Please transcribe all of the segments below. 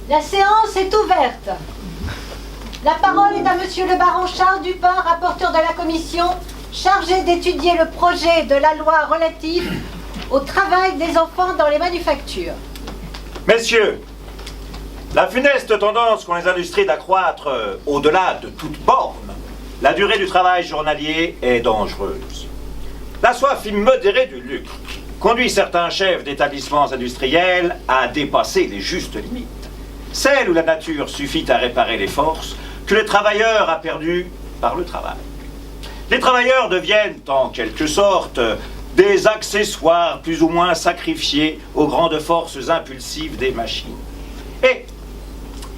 La séance est ouverte. La parole est à Monsieur le baron Charles Dupin, rapporteur de la commission, chargé d'étudier le projet de la loi relative au travail des enfants dans les manufactures. Messieurs, la funeste tendance qu'ont les industries d'accroître au-delà de toute borne la durée du travail journalier est dangereuse. La soif immodérée du lucre conduit certains chefs d'établissements industriels à dépasser les justes limites, celles où la nature suffit à réparer les forces que le travailleur a perdues par le travail. Les travailleurs deviennent en quelque sorte des accessoires plus ou moins sacrifiés aux grandes forces impulsives des machines. Et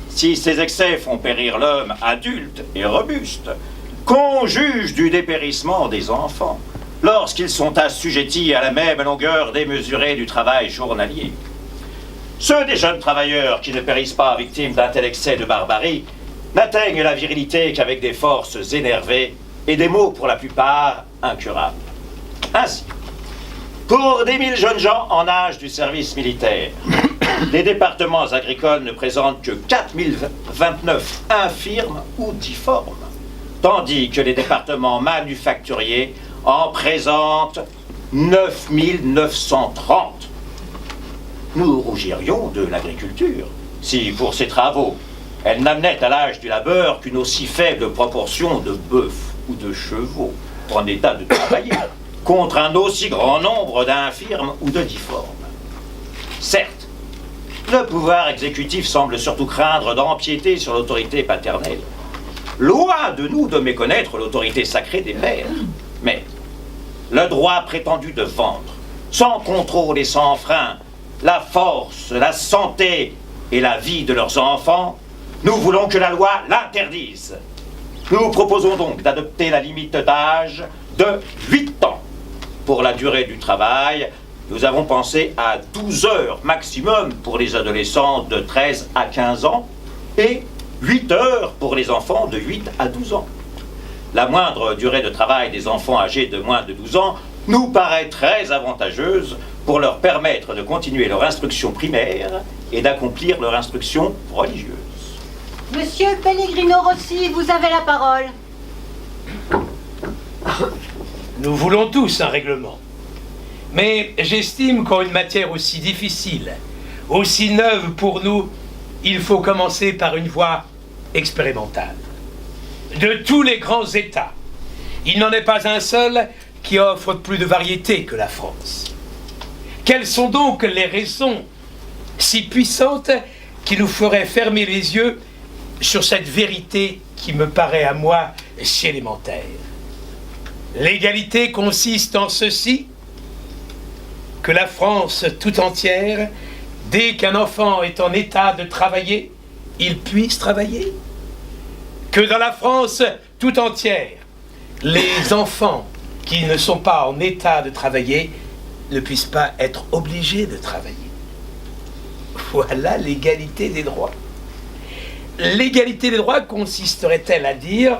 si ces excès font périr l'homme adulte et robuste, qu'on juge du dépérissement des enfants lorsqu'ils sont assujettis à la même longueur démesurée du travail journalier. Ceux des jeunes travailleurs qui ne périssent pas victimes d'un tel excès de barbarie n'atteignent la virilité qu'avec des forces énervées et des maux pour la plupart incurables. Ainsi, pour des 1000 jeunes gens en âge du service militaire, les départements agricoles ne présentent que 4029 infirmes ou difformes, tandis que les départements manufacturiers en présentent 9930. Nous rougirions de l'agriculture si, pour ces travaux, elle n'amenait à l'âge du labeur qu'une aussi faible proportion de bœufs ou de chevaux en état de travailler, contre un aussi grand nombre d'infirmes ou de difformes. Certes, le pouvoir exécutif semble surtout craindre d'empiéter sur l'autorité paternelle. Loin de nous de méconnaître l'autorité sacrée des pères, mais le droit prétendu de vendre, sans contrôle et sans frein, la force, la santé et la vie de leurs enfants, nous voulons que la loi l'interdise. Nous proposons donc d'adopter la limite d'âge de 8 ans. Pour la durée du travail, nous avons pensé à 12 heures maximum pour les adolescents de 13 à 15 ans et 8 heures pour les enfants de 8 à 12 ans. La moindre durée de travail des enfants âgés de moins de 12 ans nous paraît très avantageuse pour leur permettre de continuer leur instruction primaire et d'accomplir leur instruction religieuse. Monsieur Pellegrino Rossi, vous avez la parole. Nous voulons tous un règlement. Mais j'estime qu'en une matière aussi difficile, aussi neuve pour nous, il faut commencer par une voie expérimentale. De tous les grands États, il n'en est pas un seul qui offre plus de variété que la France. Quelles sont donc les raisons si puissantes qui nous feraient fermer les yeux sur cette vérité qui me paraît à moi si élémentaire? L'égalité consiste en ceci, que la France tout entière, dès qu'un enfant est en état de travailler, il puisse travailler. Que dans la France tout entière, les enfants qui ne sont pas en état de travailler ne puissent pas être obligés de travailler. Voilà l'égalité des droits. L'égalité des droits consisterait-elle à dire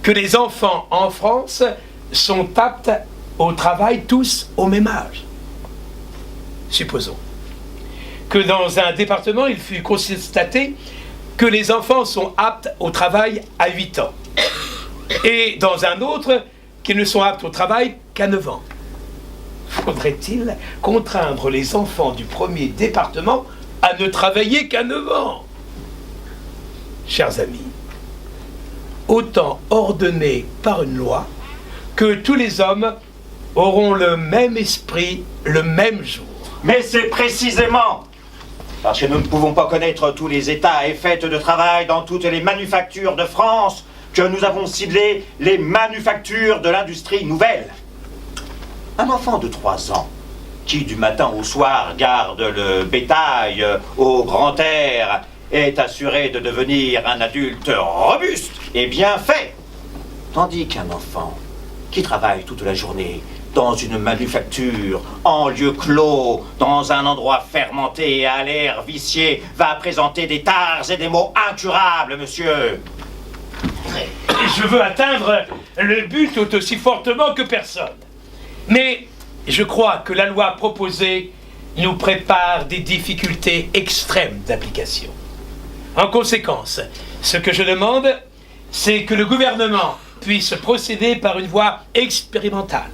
que les enfants en France sont aptes au travail tous au même âge? Supposons que dans un département, il fut constaté que les enfants sont aptes au travail à 8 ans, et dans un autre, qu'ils ne sont aptes au travail qu'à 9 ans. Faudrait-il contraindre les enfants du premier département à ne travailler qu'à 9 ans? Chers amis, autant ordonner par une loi que tous les hommes auront le même esprit le même jour. Mais c'est précisément parce que nous ne pouvons pas connaître tous les états et faits de travail dans toutes les manufactures de France que nous avons ciblé les manufactures de l'industrie nouvelle. Un enfant de 3 ans qui du matin au soir garde le bétail au grand air est assuré de devenir un adulte robuste et bien fait. Tandis qu'un enfant qui travaille toute la journée dans une manufacture, en lieu clos, dans un endroit fermenté et à l'air vicié, va présenter des tares et des maux incurables, monsieur. Je veux atteindre le but tout aussi fortement que personne. Mais je crois que la loi proposée nous prépare des difficultés extrêmes d'application. En conséquence, ce que je demande, c'est que le gouvernement puisse procéder par une voie expérimentale.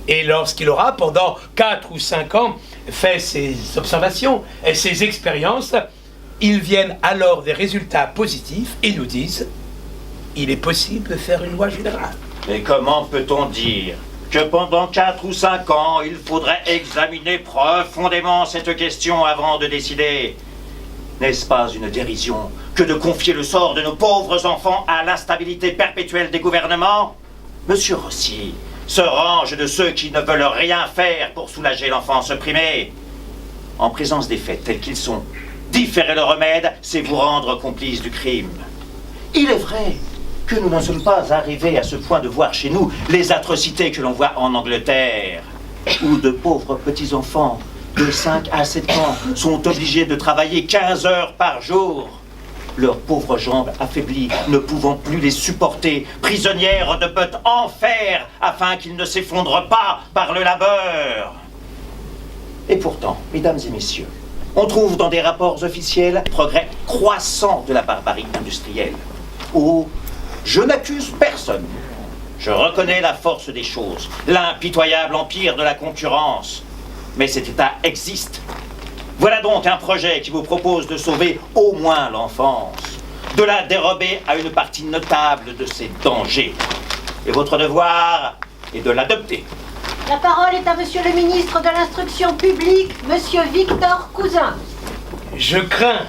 Et lorsqu'il aura, pendant 4 ou 5 ans, fait ses observations et ses expériences, ils viennent alors des résultats positifs et nous disent « il est possible de faire une loi générale ». Mais comment peut-on dire que pendant 4 ou 5 ans, il faudrait examiner profondément cette question avant de décider? N'est-ce pas une dérision que de confier le sort de nos pauvres enfants à l'instabilité perpétuelle des gouvernements? Monsieur Rossi se range de ceux qui ne veulent rien faire pour soulager l'enfance opprimée. En présence des faits tels qu'ils sont, différer le remède, c'est vous rendre complice du crime. Il est vrai que nous n'en sommes pas arrivés à ce point de voir chez nous les atrocités que l'on voit en Angleterre, où de pauvres petits-enfants de 5 à 7 ans sont obligés de travailler 15 heures par jour. Leurs pauvres jambes affaiblies, ne pouvant plus les supporter, prisonnières de bottes en fer, afin qu'ils ne s'effondrent pas par le labeur. Et pourtant, mesdames et messieurs, on trouve dans des rapports officiels un progrès croissant de la barbarie industrielle. Oh, je n'accuse personne. Je reconnais la force des choses, l'impitoyable empire de la concurrence. Mais cet état existe. Voilà donc un projet qui vous propose de sauver au moins l'enfance, de la dérober à une partie notable de ses dangers. Et votre devoir est de l'adopter. La parole est à Monsieur le ministre de l'Instruction publique, Monsieur Victor Cousin. Je crains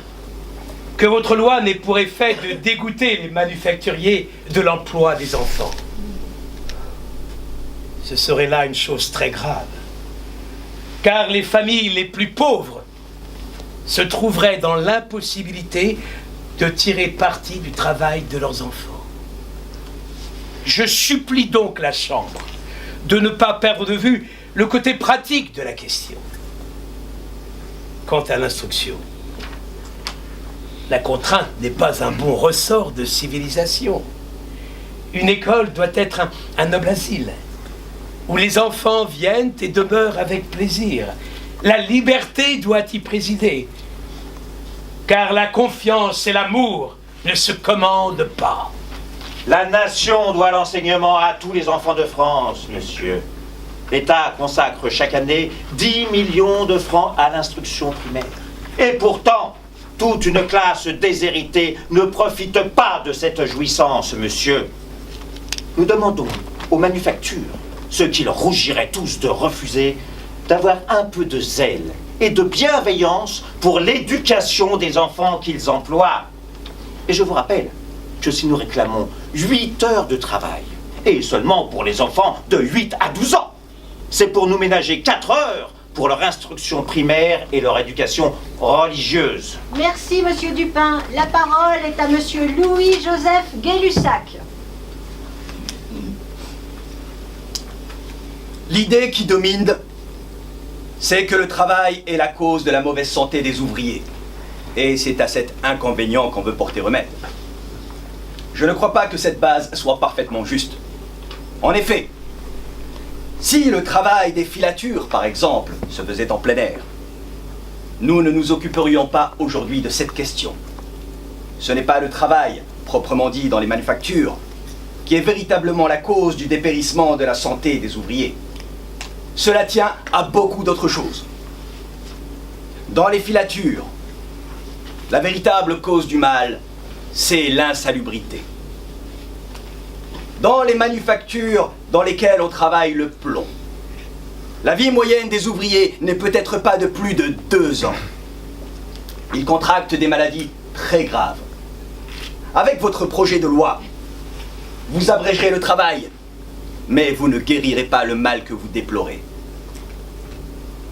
que votre loi n'ait pour effet de dégoûter les manufacturiers de l'emploi des enfants. Ce serait là une chose très grave, car les familles les plus pauvres se trouveraient dans l'impossibilité de tirer parti du travail de leurs enfants. Je supplie donc la Chambre de ne pas perdre de vue le côté pratique de la question. Quant à l'instruction, la contrainte n'est pas un bon ressort de civilisation. Une école doit être un noble asile, où les enfants viennent et demeurent avec plaisir. La liberté doit y présider, car la confiance et l'amour ne se commandent pas. La nation doit l'enseignement à tous les enfants de France, monsieur. L'État consacre chaque année 10 millions de francs à l'instruction primaire. Et pourtant, toute une classe déshéritée ne profite pas de cette jouissance, monsieur. Nous demandons aux manufactures, ce qu'ils rougiraient tous de refuser, d'avoir un peu de zèle et de bienveillance pour l'éducation des enfants qu'ils emploient. Et je vous rappelle que si nous réclamons 8 heures de travail, et seulement pour les enfants de 8 à 12 ans, c'est pour nous ménager 4 heures pour leur instruction primaire et leur éducation religieuse. Merci, Monsieur Dupin. La parole est à Monsieur Louis-Joseph Gay-Lussac. L'idée qui domine, c'est que le travail est la cause de la mauvaise santé des ouvriers. Et c'est à cet inconvénient qu'on veut porter remède. Je ne crois pas que cette base soit parfaitement juste. En effet, si le travail des filatures, par exemple, se faisait en plein air, nous ne nous occuperions pas aujourd'hui de cette question. Ce n'est pas le travail, proprement dit dans les manufactures, qui est véritablement la cause du dépérissement de la santé des ouvriers. Cela tient à beaucoup d'autres choses. Dans les filatures, la véritable cause du mal, c'est l'insalubrité. Dans les manufactures dans lesquelles on travaille le plomb, la vie moyenne des ouvriers n'est peut-être pas de plus de 2 ans. Ils contractent des maladies très graves. Avec votre projet de loi, vous abrégerez le travail, mais vous ne guérirez pas le mal que vous déplorez.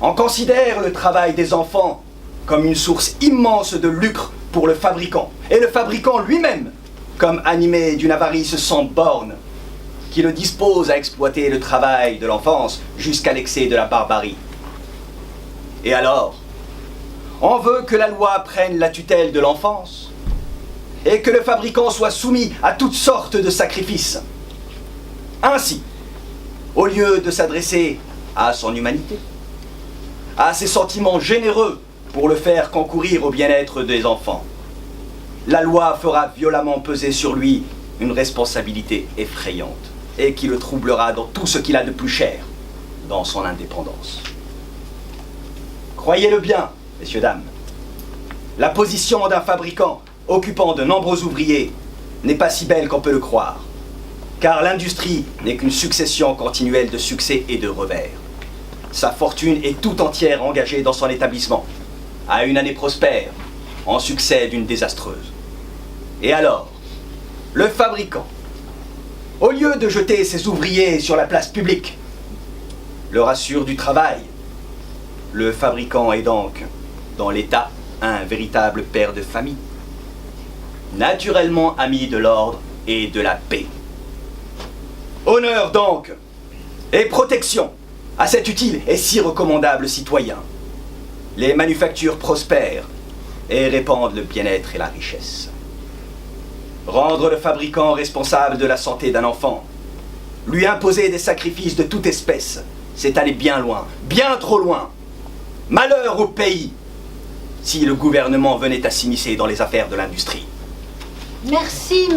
On considère le travail des enfants comme une source immense de lucre pour le fabricant, et le fabricant lui-même comme animé d'une avarice sans borne, qui le dispose à exploiter le travail de l'enfance jusqu'à l'excès de la barbarie. Et alors, on veut que la loi prenne la tutelle de l'enfance, et que le fabricant soit soumis à toutes sortes de sacrifices. Ainsi, au lieu de s'adresser à son humanité, à ses sentiments généreux pour le faire concourir au bien-être des enfants, la loi fera violemment peser sur lui une responsabilité effrayante et qui le troublera dans tout ce qu'il a de plus cher, dans son indépendance. Croyez-le bien, messieurs, dames, la position d'un fabricant occupant de nombreux ouvriers n'est pas si belle qu'on peut le croire, car l'industrie n'est qu'une succession continuelle de succès et de revers. Sa fortune est tout entière engagée dans son établissement. À une année prospère, en succède une désastreuse. Et alors, le fabricant, au lieu de jeter ses ouvriers sur la place publique, leur assure du travail. Le fabricant est donc, dans l'État, un véritable père de famille, naturellement ami de l'ordre et de la paix. Honneur donc, et protection à cet utile et si recommandable citoyen. Les manufactures prospèrent et répandent le bien-être et la richesse. Rendre le fabricant responsable de la santé d'un enfant, lui imposer des sacrifices de toute espèce, c'est aller bien loin, bien trop loin. Malheur au pays si le gouvernement venait à s'immiscer dans les affaires de l'industrie. Merci.